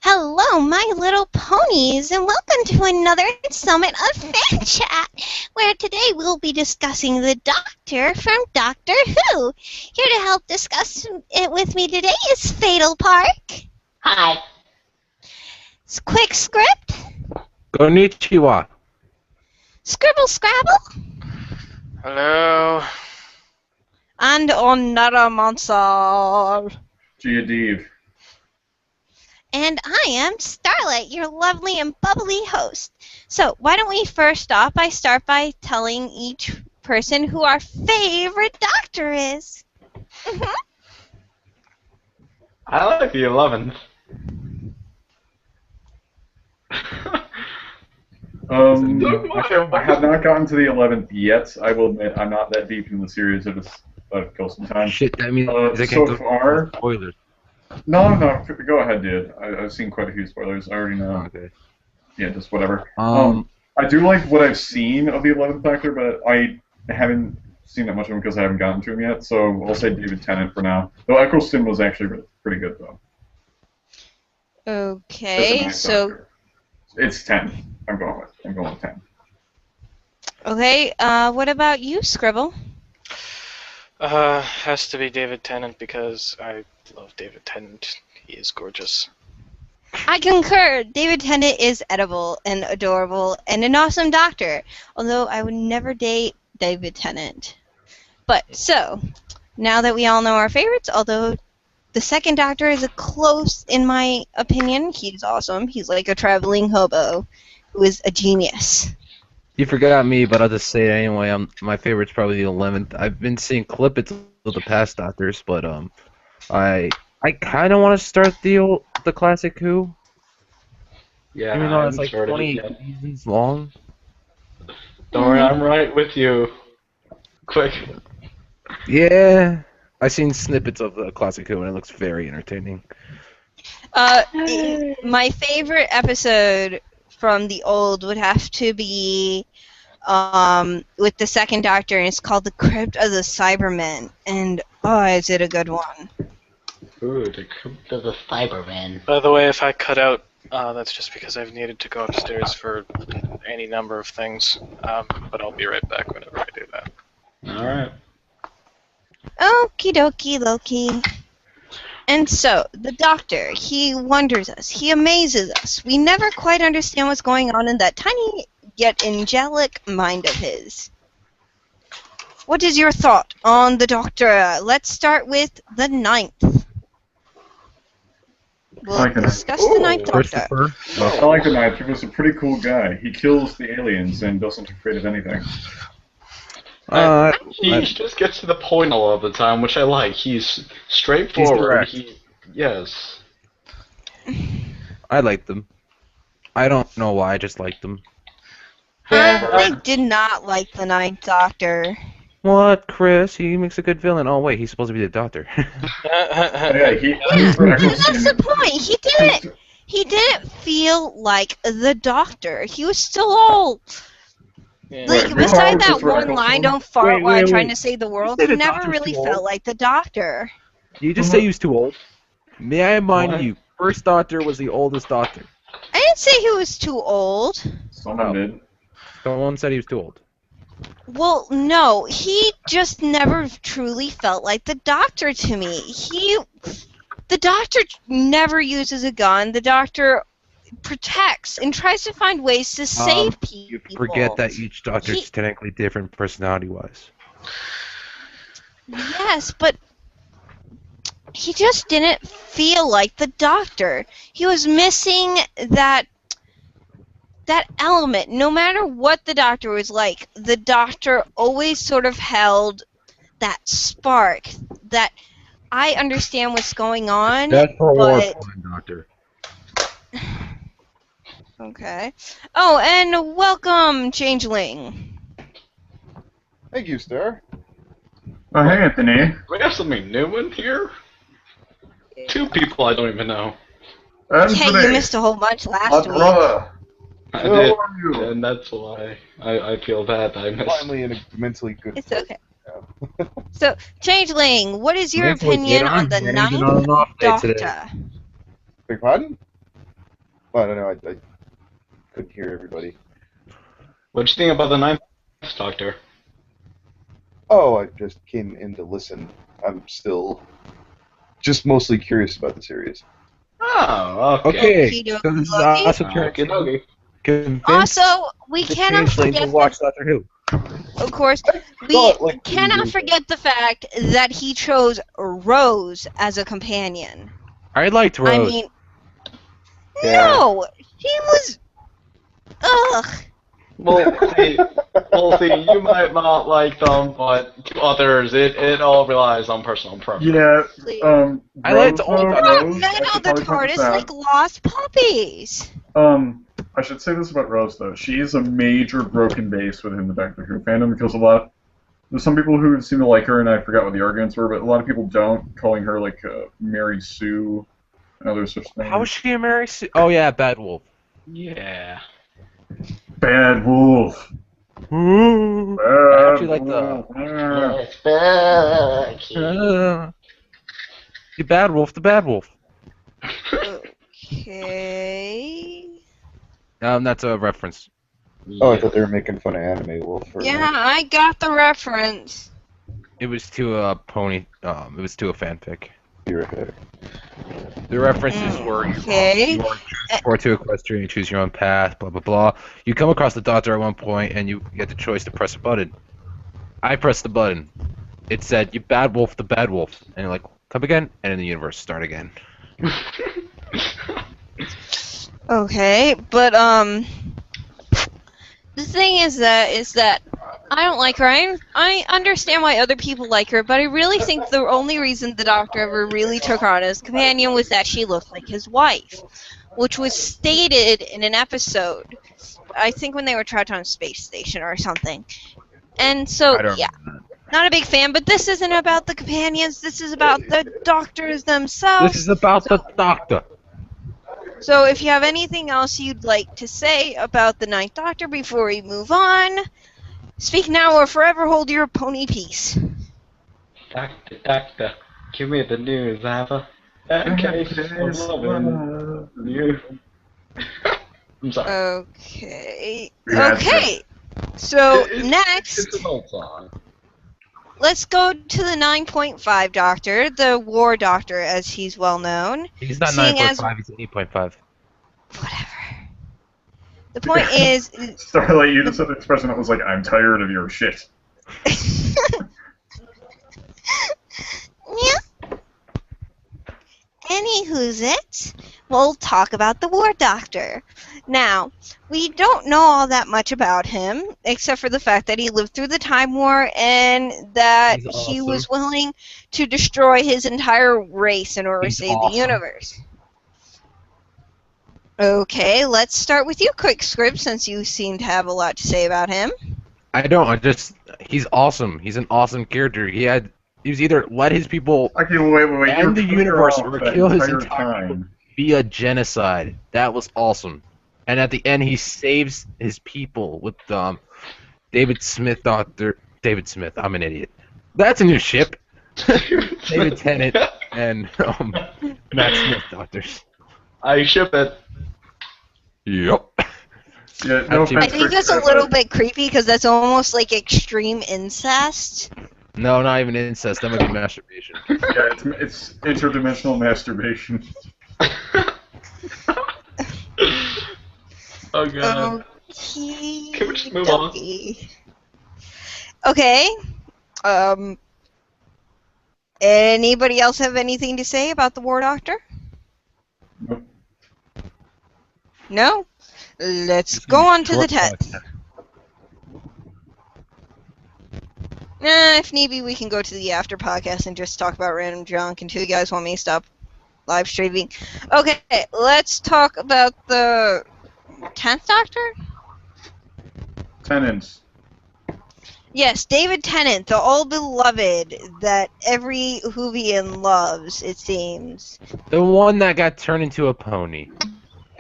Hello, my little ponies, and welcome to another installment of fanchat, where today we'll be discussing the Doctor from Doctor Who. Here to help discuss it with me today is Fatal Park. Hi. Quick Script. Konnichiwa. Scribble Scrabble. Hello. And Onara Mansar. Geodive. And I am Starlight, your lovely and bubbly host. So why don't we first start by telling each person who our favorite Doctor is. I like the 11th. I have not gotten to the 11th yet. I will admit I'm not that deep in the series. I've killed some time. Shit, that means they so can far, spoilers. No, go ahead, dude. I've seen quite a few spoilers. I already know. Okay. Yeah, just whatever. I do like what I've seen of the 11th Doctor, but I haven't seen that much of him because I haven't gotten to him yet. So I'll say David Tennant for now. Though Eccleston was actually pretty good though. Okay, so Doctor. It's 10. I'm going with 10. okay. What about you, Scribble? Has to be David Tennant because I love David Tennant. He is gorgeous. I concur. David Tennant is edible and adorable and an awesome Doctor. Although I would never date David Tennant. But so now that we all know our favorites, although the second Doctor is a close, in my opinion, he's awesome. He's like a traveling hobo who is a genius. You forgot me, but I'll just say it anyway. My favorite's probably the 11th. I've been seeing clippets of the past Doctors, but I kind of want to start the classic Who. Yeah, Even though it's like 20 seasons long. Don't worry, I'm right with you. Quick. Yeah, I've seen snippets of the classic Who, and it looks very entertaining. My favorite episode from the old would have to be with the second Doctor, and it's called The Crypt of the Cybermen. And oh, is it a good one? Ooh, the Crypt of the Cybermen. By the way, if I cut out, that's just because I've needed to go upstairs for any number of things. But I'll be right back whenever I do that. Alright. Okie dokie Loki. And so, the Doctor, he wonders us, he amazes us. We never quite understand what's going on in that tiny yet angelic mind of his. What is your thought on the Doctor? Let's start with the 9th. We'll discuss the 9th Doctor. I like the 9th. He was a pretty cool guy. He kills the aliens and doesn't afraid of anything. He just gets to the point a lot of the time, which I like. He's straightforward. Yes. I like them. I don't know why, I just like them. I did not like the 9th Doctor. What, Chris? He makes a good villain. Oh wait, he's supposed to be the Doctor. Yeah, That's the point. He didn't feel like the Doctor. He was still old. Yeah. Like, Right, beside that Richard one Eccleston. line, "Don't fart while I'm trying to save the world," You he say the never Doctor's really too felt old? like the Doctor. You just say he was too old? May I remind What? you, first Doctor was the oldest Doctor. I didn't say he was too old. Someone did. Someone said he was too old. Well, no, he just never truly felt like the Doctor to me. The Doctor never uses a gun. The Doctor protects and tries to find ways to save You people. forget that each Doctor's technically different personality-wise. Yes, but he just didn't feel like the Doctor. He was missing that element. No matter what the Doctor was like, the Doctor always sort of held that spark, that I understand what's going on, That's for but... Doctor. Okay. Oh, and welcome, Changeling. Thank you, sir. Oh, hey, Anthony. We have something new in here? Two people I don't even know. Hey, you missed a whole bunch last week. Brother. I How did, are you? and that's why I feel bad I missed. Finally in a mentally good It's place. okay. So, Changeling, what is your Mentally opinion good, on the I'm managing on 9th an off day Doctor? today. Big pardon? Well, I don't know. I couldn't hear everybody. What'd you think about the Ninth Doctor? Oh, I just came in to listen. I'm still just mostly curious about the series. Oh, okay. Okay, Okey-dokey. so this is also Okay, turning okay. convinced Also, we the cannot changeling to forget watch Doctor Who. of course, we thought, like, cannot years ago. forget the fact that he chose Rose as a companion. I liked Rose. I mean, Yeah. no, she was. Ugh. Well, see, you might not like them, but to others, it all relies on personal preference. Yeah, Please. I liked Rose, all though, of Not Rose, men I on should the probably point this TARDIS out. like lost puppies. I should say this about Rose, though. She is a major broken base within the Doctor Who fandom because there's some people who seem to like her, and I forgot what the arguments were, but a lot of people don't, calling her like Mary Sue and other such things. How was she a Mary Sue? Oh yeah, Bad Wolf. Yeah. Bad Wolf. I actually like the Bad Wolf, the Bad Wolf. Okay. That's a reference. Oh, I thought they were making fun of Anime Wolf. For a Yeah, minute. I got the reference. It was to a pony. It was to a fanfic. You're ahead. The references were Okay. you are transported to Equestria, you choose your own path, blah blah blah. You come across the Doctor at one point, and you get the choice to press a button. I pressed the button. It said, "You Bad Wolf, the Bad Wolf," and you're like, "Come again," and in the universe start again. Okay, but the thing is that I don't like her. I understand why other people like her, but I really think the only reason the Doctor ever really took her on as a companion was that she looked like his wife, which was stated in an episode. I think when they were trapped on a space station or something. And so, I don't yeah, remember not a big fan, but this isn't about the companions, this is about the Doctors themselves. This is about the Doctor. So if you have anything else you'd like to say about the Ninth Doctor before we move on, speak now or forever hold your pony peace. Doctor, give me the news, Ava. Okay, I'm loving you. I'm sorry. Okay. We had Okay. So It's next, an old song. let's go to the 9.5 Doctor, the War Doctor, as he's well known. He's not Seeing as- 9.5. He's 8.5. Whatever. The point is, Starlight, you just said an expression that was like, I'm tired of your shit. yeah. Anywho's it? We'll talk about the War Doctor. Now, we don't know all that much about him, except for the fact that he lived through the Time War and that He's he awesome. was willing to destroy his entire race in order He's to save awesome. the universe. Okay, let's start with you, Quick Script, since you seem to have a lot to say about him. I don't. He's awesome. He's an awesome character. He was either let his people Okay, wait. And You're the clear universe off were that kill his entire entire- time. be a genocide. That was awesome. And at the end, he saves his people with David Smith, Doctor David Smith. I'm an idiot. That's a new ship. David Tennant and Matt Smith Doctors. I ship it. Yep. Yeah, no Actually- I offense, think that's a little bit creepy because that's almost like extreme incest. No, not even incest. That would be masturbation. Yeah, it's interdimensional masturbation. Oh god. Okay. Can we just move on? Okay. Anybody else have anything to say about the War Doctor? Nope. No? Let's go on to the test. If need be, we can go to the after podcast and just talk about random junk until you guys want me to stop live streaming. Okay, let's talk about the 10th Doctor? Tenants. Yes, David Tennant, the all-beloved that every Whovian loves, it seems. The one that got turned into a pony.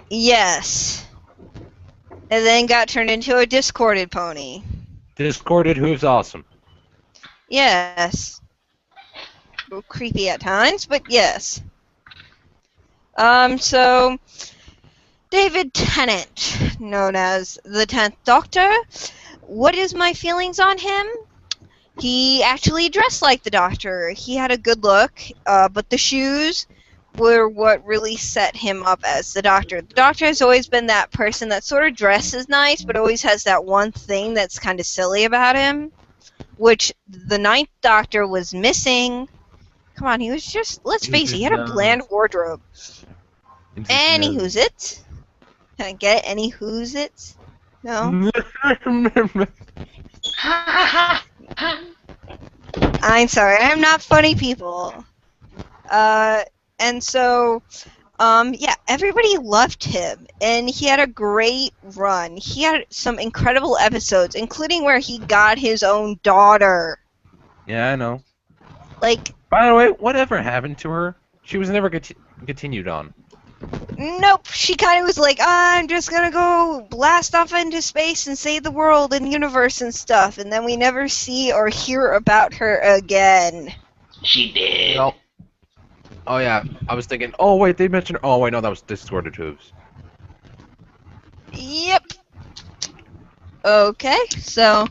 Yes. And then got turned into a discorded pony. Discorded Who's awesome. Yes. A little creepy at times, but yes. So David Tennant, known as the 10th Doctor. What is my feelings on him? He actually dressed like the Doctor. He had a good look, but the shoes were what really set him up as the Doctor. The Doctor has always been that person that sort of dresses nice, but always has that one thing that's kind of silly about him, which the 9th Doctor was missing. Come on, he was just, let's face it, he had a bland wardrobe. Any who's it? Can I get any who's it? No? I'm sorry, I'm not funny, people. And so, yeah, everybody loved him, and he had a great run. He had some incredible episodes, including where he got his own daughter. Yeah, I know. Like, By the way, whatever happened to her? She was never continued on. nope, she kind of was like, I'm just gonna go blast off into space and save the world and universe and stuff, and then we never see or hear about her again. She did. No. Oh yeah, I was thinking. Oh wait, they mentioned. Oh wait, no, that was Distorted Tubes. Yep. Okay, so...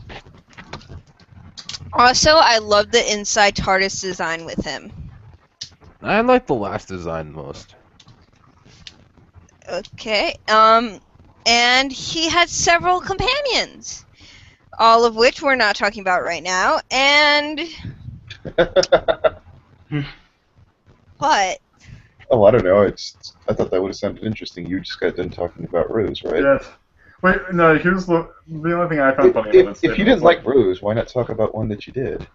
Also, I love the inside TARDIS design with him. I like the last design most. Okay, and he had several companions, all of which we're not talking about right now, and... What? Oh, I don't know. I thought that would have sounded interesting. You just got done talking about Rose, right? Yes. Wait, no, here's the only thing I found funny about this. If you didn't like Rose, why not talk about one that you did?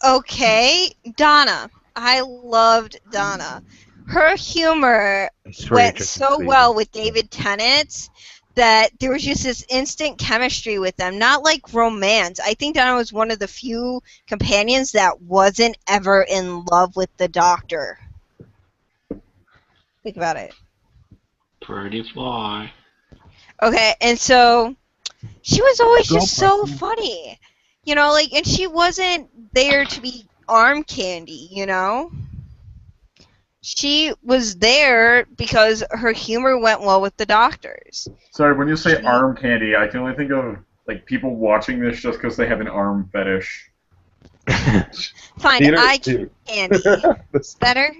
Okay, Donna. I loved Donna. Her humor went so well with David Tennant that there was just this instant chemistry with them. Not like romance. I think Donna was one of the few companions that wasn't ever in love with the Doctor. Think about it. Pretty fly. Okay, and so she was always just so funny. You know, like, and she wasn't there to be arm candy, you know? She was there because her humor went well with the Doctors. Sorry, when you say arm candy, I can only think of like people watching this just because they have an arm fetish. Fine, eye candy. Better?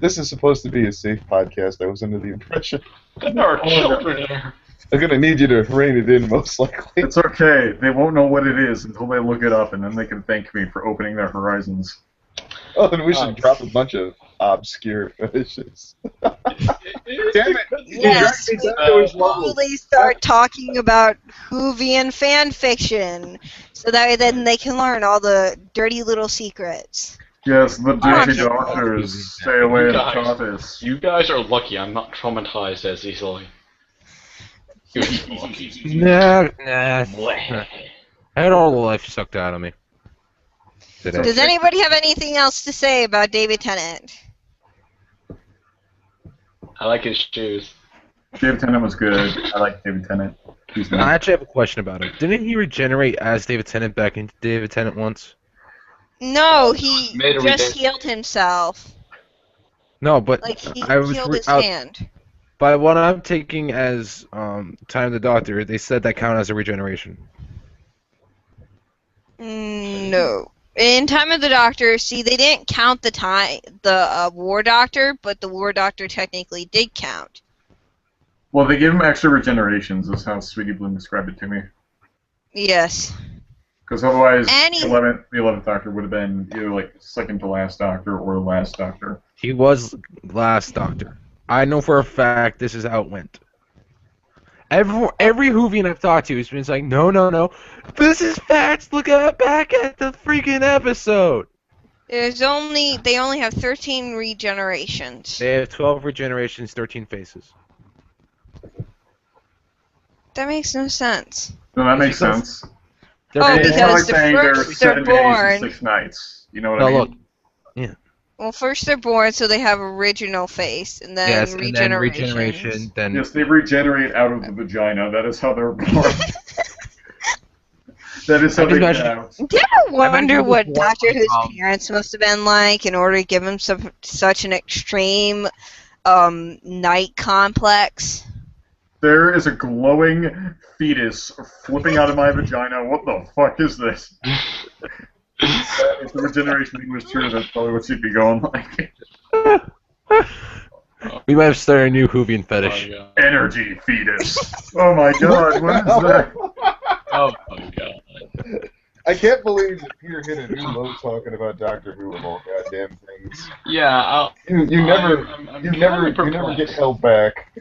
This is supposed to be a safe podcast. I was under the impression. There are children here. I'm gonna need you to rein it in, most likely. It's okay. They won't know what it is until they look it up, and then they can thank me for opening their horizons. Oh, then we should drop a bunch of obscure fetishes. Damn it! Yes, we will totally start talking about Whovian fan fiction, so that way then they can learn all the dirty little secrets. Yes, the dirty doctors. Stay away in the TARDIS. You guys are lucky I'm not traumatized as easily. Nah. I had all the life sucked out of me. Today. Does anybody have anything else to say about David Tennant? I like his shoes. David Tennant was good. I like David Tennant. He's nice. I actually have a question about him. Didn't he regenerate as David Tennant back into David Tennant once? No, he just healed himself. No, but Like, he I was healed his hand. By what I'm taking as Time of the Doctor, they said that counted as a regeneration. No. In Time of the Doctor, see, they didn't count the War Doctor, but the War Doctor technically did count. Well, they gave him extra regenerations. That's how Sweetie Bloom described it to me. Yes. Because otherwise, the 11th Doctor would have been either like second to last Doctor or last Doctor. He was last Doctor. I know for a fact this is how it went. Every Whovian I've talked to has been like, no, this is facts. Look back at the freaking episode. They only have 13 regenerations. They have 12 regenerations, 13 faces. That makes no sense. No, that makes sense. Oh, It's because like saying first they're 7 they're days born. and 6 nights. You know what I mean? Look. Yeah. Well, first they're born, so they have original face, and then regeneration. Then yes, they regenerate out of the vagina. That is how they're born. That is how they get out. Do you ever wonder what Doctor Who's parents must have been like in order to give him such an extreme night complex. There is a glowing fetus flipping out of my vagina. What the fuck is this? If the regeneration thing was true, that's probably what she'd be going like. We might have started a new Hoovian fetish. Oh, Energy fetus. Oh my god, what is that? oh my god. I can't believe that Peter hit a new low talking about Doctor Who of all goddamn things. Yeah, You never get held back.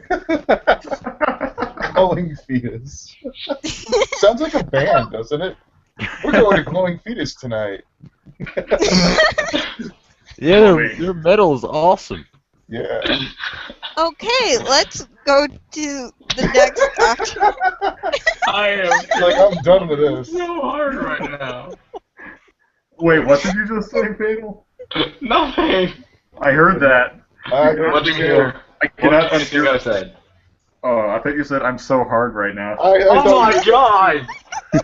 Glowing fetus. Sounds like a band, doesn't it? We're going to Glowing Fetus tonight. Yeah, their metal is awesome. Yeah. Okay, let's go to the next doctor. I am Like, I'm done with this. so hard right now. Wait, what did you just say, Fatal? Nothing. I heard that. What did you hear? I cannot What did you unhear. guys said? Oh, I thought you said I'm so hard right now. Oh my god! No,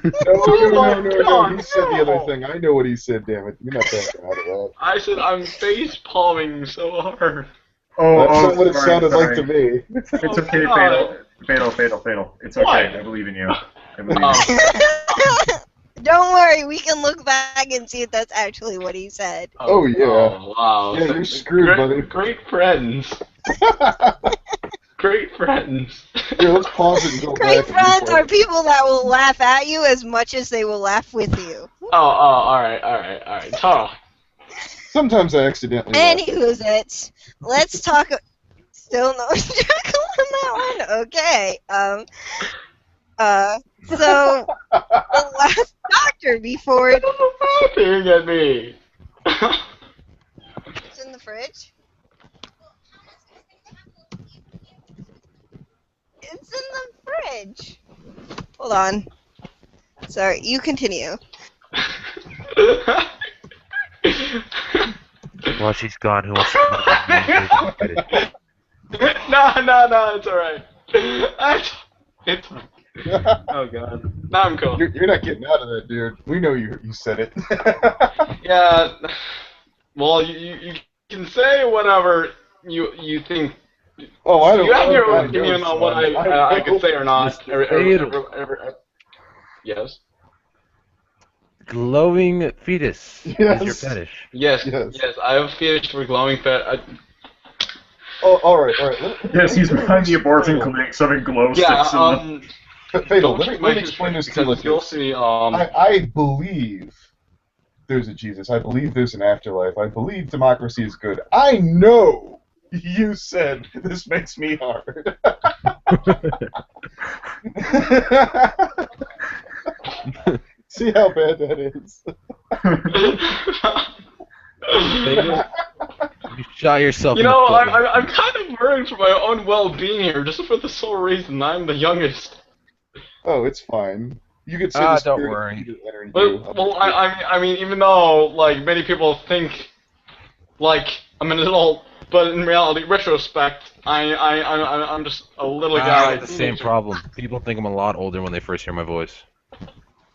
he said the other thing. I know what he said, damn it. You're not backing out of that. I said I'm face palming so hard. That's not what it sorry, sounded sorry. like to me. It's okay, God. Fatal. It's okay. What? I believe in you. I believe in you. Don't worry, we can look back and see if that's actually what he said. Oh, yeah. Oh, wow. Yeah, you're screwed, buddy. Great friends. Great friends. Here, let's pause it and go Great back. and friends replay. are people that will laugh at you as much as they will laugh with you. Alright. Talk. Sometimes I accidentally laugh. Anywho's it. Let's talk. Still no struggle on that one. Okay. So the last doctor before it. Laughing at me. It's in the fridge. It's in the fridge. Hold on. Sorry, you continue. While she's gone, who wants to come on? No, it's alright. It's oh god. Now I'm cool. You're not getting out of that, dude. We know you said it. Yeah. Well, you can say whatever you think. Oh, I don't. You have your I own opinion on what I could say or not. Yes. Glowing fetus Yes. is your fetish. Yes. Yes. I have a fetish for glowing fat. Oh, all right. Yes, he's behind the abortion clinic shoving glow Yeah. sticks in the... Fatal. Don't Let check my me explain this to you. because Like you'll this. see. I believe there's a Jesus. I believe there's an afterlife. I believe democracy is good. I know you said this makes me hard. See how bad that is. You shot yourself. You in know, the foot. I'm kind of worried for my own well-being here, just for the sole reason I'm the youngest. Oh, it's fine. You could say the don't spirit of worry. Peter entered Well, you. well, I mean, even though like many people think like I'm an adult, but in reality, retrospect, I'm just a little guy. I have the same problem. People think I'm a lot older when they first hear my voice.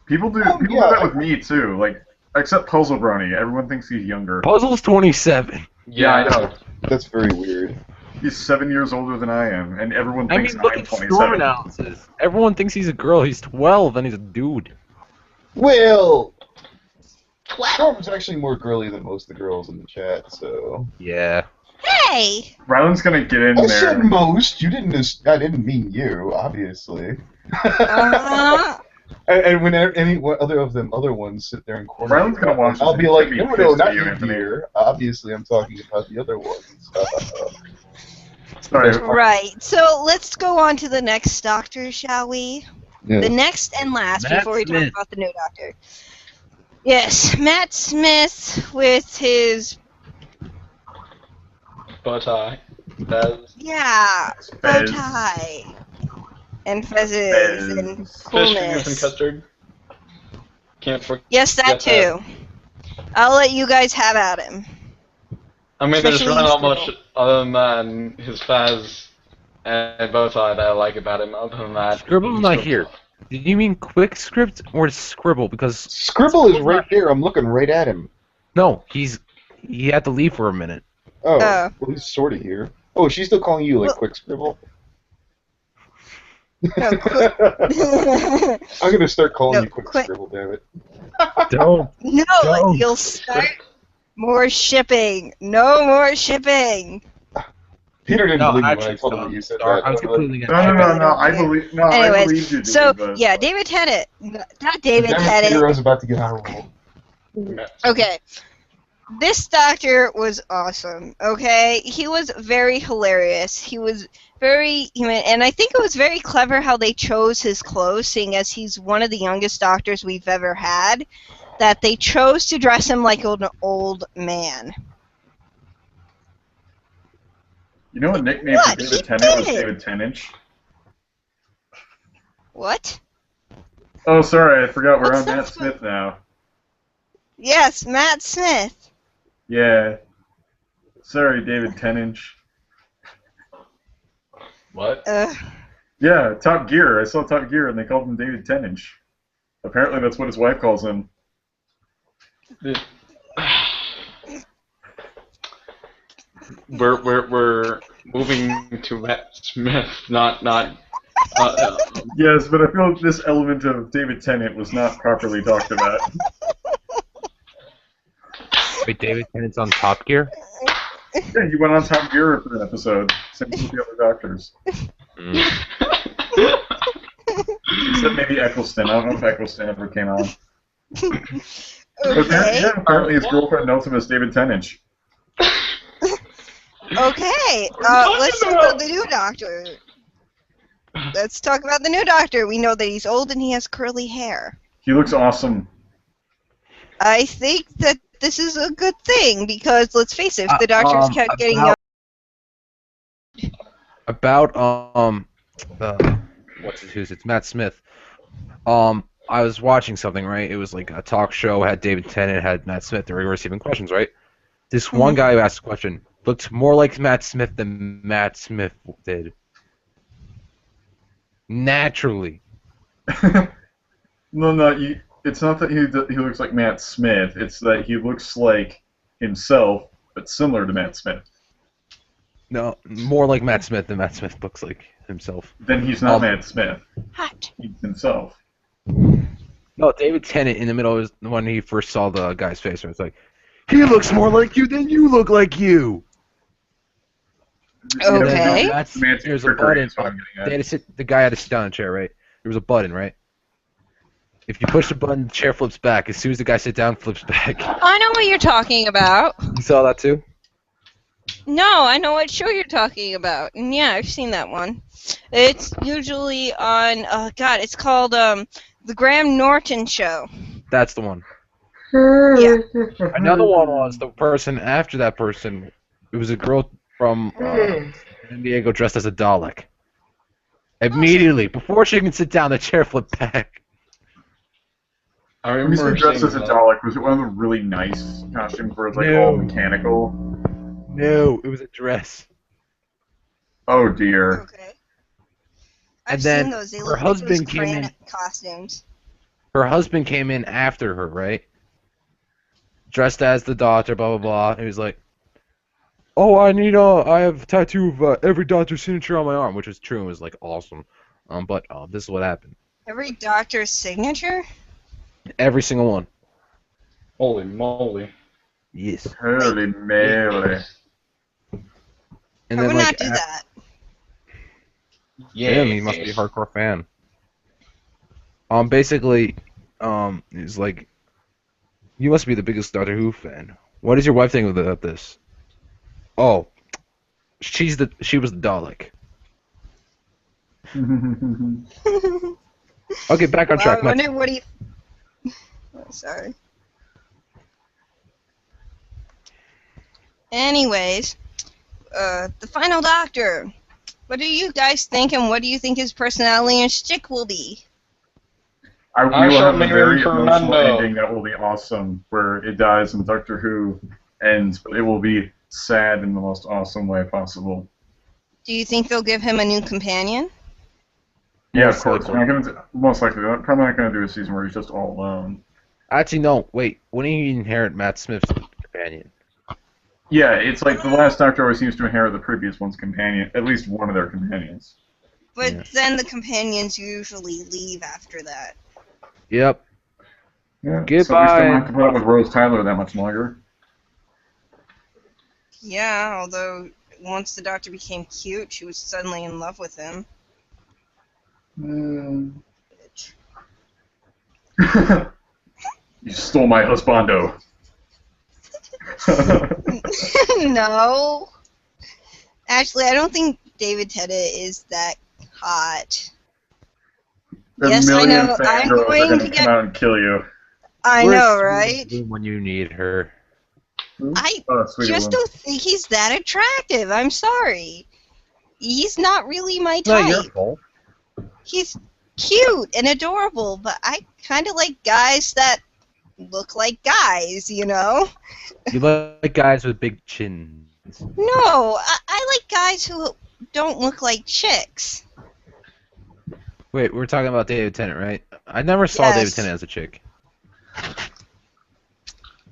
People do Oh, people yeah. do that with me too. Like, except Puzzle Brony. Everyone thinks he's younger. Puzzle's 27. Yeah, I know. That's very weird. He's 7 years older than I am, and everyone I thinks mean, look I'm at storm 27. analysis. Everyone thinks he's a girl. He's 12 and he's a dude. Well, Storm's actually more girly than most of the girls in the chat, so. Yeah. Hey! Ryland's gonna get in I there. said most. You didn't. I didn't mean you, obviously. Uh-huh. And when any other ones sit there and corner, Ryland's gonna watch I'll this be and like, be no, pissed not at you, you, Anthony. dear. Obviously, I'm talking about the other ones. Sorry. Right, so let's go on to the next doctor, shall we? Yeah. The next and last Matt before we Smith. talk about the new doctor. Yes, Matt Smith with his Bow tie. Fez. bow Fez. tie and fezzes Fez. and Fish fingers and coolness. custard. Can't forget. Yes, that too. I'll let you guys have at him. I mean, there's Especially really not Scribble. much other than his faz and bow tie that I like about him. Other than that, Scribble's he's not still here. tough. Did you mean quick script or scribble? Because Scribble is right there. I'm looking right at him. no, he had to leave for a minute. Oh, Oh. well, he's sort of here. Oh, she's still calling you like Well- Quick Scribble? No, I'm gonna start calling No, you Quick Quick- Scribble, damn it. Don't. No, Don't. you'll start more shipping. No more shipping. Peter didn't No, believe me when I actually, told him that you said Star, that. I was I'm like, completely No, no, against no, it. no. I Okay. believe. No, I Anyways, believe you, so dude. But yeah, David Tennant, not David damn it, Tennant. Peter, about to get on a roll. Okay. This doctor was awesome, okay? He was very hilarious. He was very human, and I think it was very clever how they chose his clothes, seeing as he's one of the youngest doctors we've ever had, that they chose to dress him like an old man. you know what nickname What? for He David Tennant was did. David Tennant? What? Oh, sorry, I forgot we're What's on that Matt for? Smith now. Yes, Matt Smith. Yeah. Sorry, David Tennant. What? Yeah, Top Gear. I saw Top Gear and they called him David Tennant. Apparently that's what his wife calls him. We're moving to Matt Smith, not. Yes, but I feel this element of David Tennant was not properly talked about. Wait, David Tennant's on Top Gear? Yeah, he went on Top Gear for an episode, same with the other doctors. Mm. Except maybe Eccleston. I don't know if Eccleston ever came on. Okay. Yeah, apparently his girlfriend knows him as David Tennant. Okay. Let's talk about the new doctor. Let's talk about the new doctor. We know that he's old and he has curly hair. He looks awesome. I think that this is a good thing because let's face it, if the doctors kept getting young. About who's it's Matt Smith. I was watching something, right? It was like a talk show, had David Tennant, had Matt Smith. They were receiving questions, right? This one guy who asked a question looked more like Matt Smith than Matt Smith did. Naturally. No, it's not that he looks like Matt Smith. It's that he looks like himself, but similar to Matt Smith. No, more like Matt Smith than Matt Smith looks like himself. Then he's not Matt Smith. Hot. He's himself. No, David Tennant in the middle is when he first saw the guy's face. Where it's like, he looks more like you than you look like you. Okay. There's a button. The guy had to sit down in a chair, right? There was a button, right? If you push the button, the chair flips back. As soon as the guy sits down, flips back. I know what you're talking about. You saw that too? No, I know what show you're talking about. And yeah, I've seen that one. It's usually on, God, it's called The Graham Norton Show. That's the one. Yeah. Another one was the person after that person. It was a girl from San Diego dressed as a Dalek. Immediately, before she can sit down, the chair flipped back. I When you remember said dressed seeing as a that. Dalek, was it one of the really nice costumes where it's like No. all mechanical? No, it was a dress. Oh dear. Okay. And I've then seen those. They her look like those husband came crayon in. costumes. Her husband came in after her, right? Dressed as the doctor, blah blah blah. And he was like, "Oh, I have a tattoo of every doctor's signature on my arm," which was true and was like awesome. But this is what happened. Every doctor's signature? Every single one. Holy moly. Yes. Holy moly. And I then would like, not do that. yeah, he must be a hardcore fan. Basically, he's like, you must be the biggest Doctor Who fan. What does your wife think about this? Oh, she was the Dalek. Okay, back on track. I wonder what he. Oh, sorry. Anyways, the final Doctor. What do you guys think, and what do you think his personality and shtick will be? We will shall have a marry very emotional Fernando. ending that will be awesome, where it dies and Doctor Who ends, but it will be sad in the most awesome way possible. Do you think they'll give him a new companion? Yeah, of Most course. likely. They're not gonna most likely. They're probably not going to do a season where he's just all alone. Actually, no. Wait. When did he inherit Matt Smith's companion? Yeah, it's like the last Doctor always seems to inherit the previous one's companion, at least one of their companions. But Yeah. then the companions usually leave after that. Yep. Yeah, so at least I don't Goodbye. have to put up with Rose Tyler that much longer. Yeah, although once the Doctor became cute, she was suddenly in love with him. You stole my husbando. No. Actually, I don't think David Tennant is that hot. A Yes, I million know. I'm fangirls are going going to to get. come out and kill you. I Where's know, Sweet right? Bloom when you need her? I Oh, sweet just one. don't think he's that attractive. I'm sorry. He's not really my It's not your type. fault. He's cute and adorable, but I kind of like guys that look like guys, you know? You like guys with big chins. No, I like guys who don't look like chicks. Wait, we're talking about David Tennant, right? I never saw David Yes. Tennant as a chick.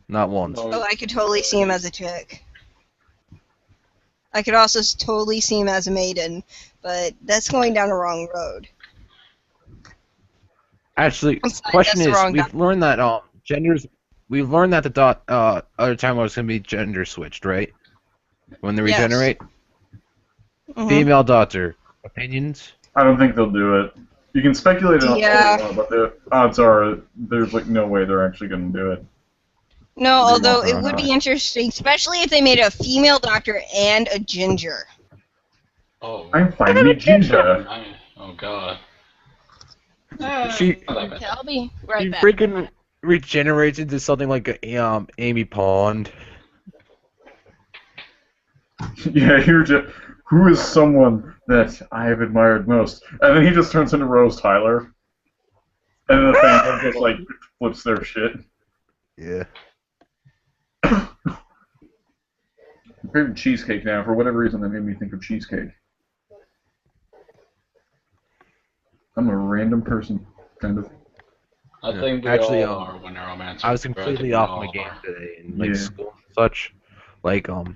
Not once. Oh, I could totally see him as a chick. I could also totally see him as a maiden, but that's going down the wrong road. Actually, I'm sorry, question that's the is, wrong we've learned that genders. We've learned that the other time was gonna be gender switched, right? When they Yes. regenerate. Mhm. Female Doctor. Opinions? I don't think they'll do it. You can speculate all Yeah. you want, but the odds are there's like no way they're actually going to do it. No, They although won't. it would be interesting, especially if they made a female doctor and a ginger. Oh. I'm finally Ginger. Oh god. She I like that. Okay, I'll be right she back. freaking regenerates into something like a, Amy Pond. Yeah, you're just. Who is someone that I have admired most? And then he just turns into Rose Tyler. And then the fandom just like flips their shit. Yeah. I'm craving cheesecake now. For whatever reason, that made me think of cheesecake. I'm a random person, kind of. I think we Actually, all are when romantic. I was completely off my game today in like Yeah. school and such. Like it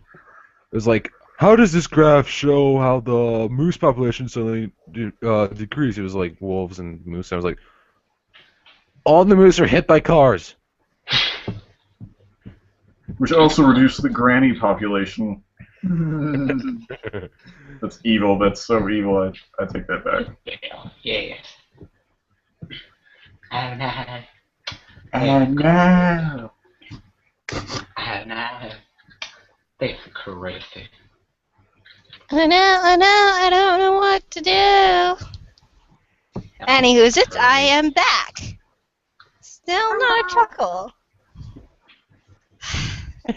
was like, how does this graph show how the moose population suddenly decreased? It was like wolves and moose. I was like, all the moose are hit by cars. Which also reduced the granny population. That's evil. That's so evil. I take that back. Yeah. Oh no. Oh no! Oh no. That's crazy. I don't know what to do. Anywho's, I am back. Still not a chuckle.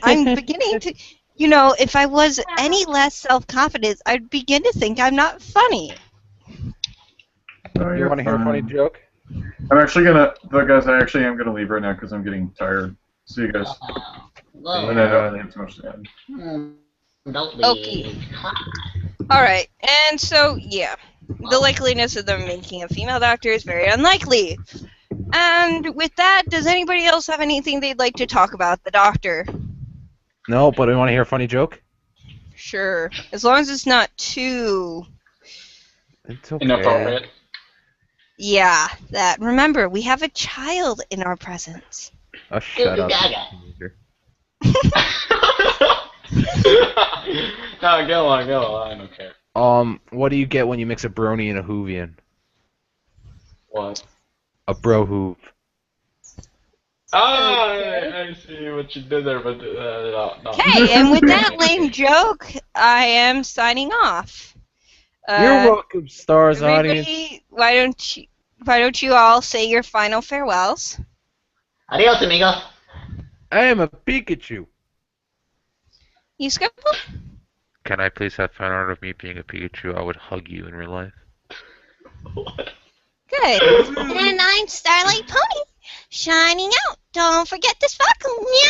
I'm beginning to, if I was any less self-confident, I'd begin to think I'm not funny. Oh, You want to hear a funny fine. joke? I'm actually gonna, but guys, I actually am gonna leave right now because I'm getting tired. See you guys. And I don't have too much to add. Okay. Alright, and so, yeah. The likeliness of them making a female doctor is very unlikely. And with that, does anybody else have anything they'd like to talk about the doctor? No, but I want to hear a funny joke. Sure. As long as it's not too... It's okay. Inappropriate. Yeah, that. Remember, we have a child in our presence. Oh, shut up. No, go on, I don't care. What do you get when you mix a brony and a hoovian? What? A bro hoove. Ah, I see what you did there, but no. Okay, and with that lame joke, I am signing off. You're welcome, stars audience. Everybody, why don't you all say your final farewells? Adios, amigos. I am a Pikachu. You Skipple? Can I please have fan art of me being a Pikachu? I would hug you in real life. Good. And I'm Starlight Pony, shining out. Don't forget to sparkle, yeah?